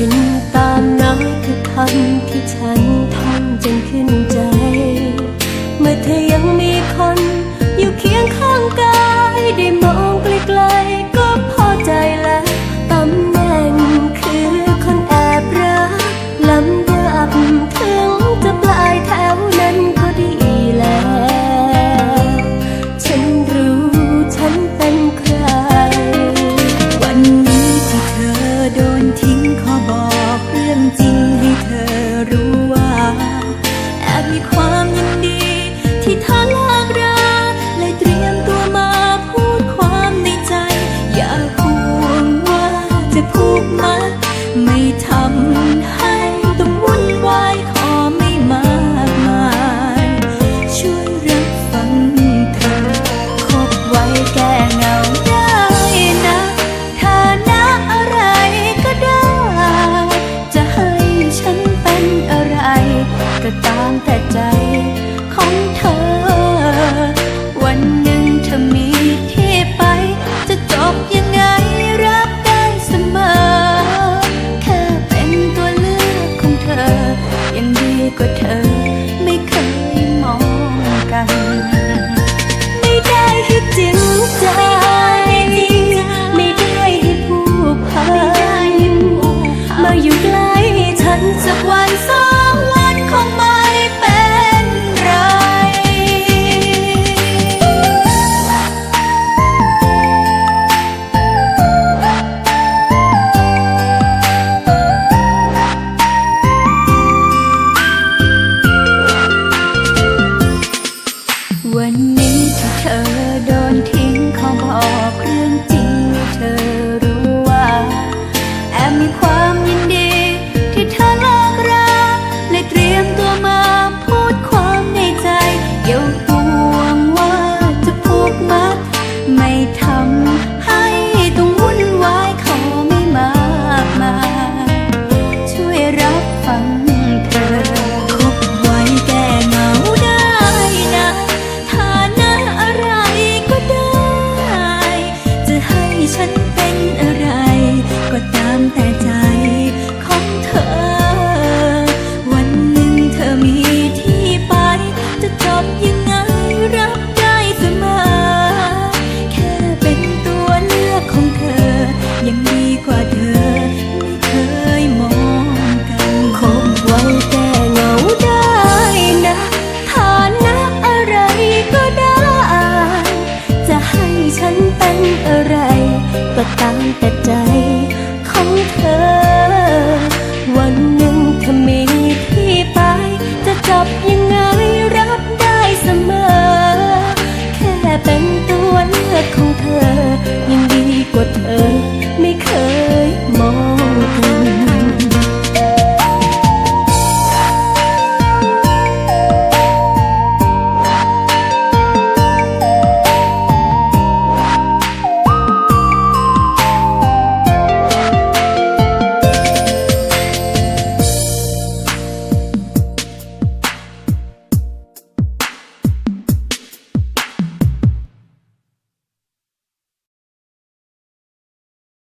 ยินตามนั้นคือคำที่ฉันท่องจนขึ้นใจเมื่อเธอยังมีคนอยู่เคียงข้างกายได้มองไกลๆก็พอใจแล้วตำแหน่งคือคนแอบรักลำดับถึงจะปลายแถวนั้นก็ดีแล้วฉันรู้ฉันเป็นใครวันนี้ที่เธอโดนทิ้งขอบอกเรื่องจริงให้เธอรู้ว่าแอบมีความยินดีที่เธอเลิกราเลยเตรียมตัวมาพูดความในใจอย่าห่วงว่าจะผูกมัดไม่ทำให้ต้องวุ่นวายขอไม่มากมายช่วยรับฟังเธอคบไว้แก้เหงาได้นะฐานะอะไรก็ได้จะให้ฉันเป็นอะไรก็ตามแต่ใจของเธอวันหนึ่งเธอมีที่ไปจะจบยังไงรับได้เสมอแค่เป็นตัวเลือกของเธอยังดีกว่าเธอไม่เคยมองกันไม่ได้ให้จริงใจไม่ได้ให้ผูกพันมาอยู่ใกล้ฉันสักวัน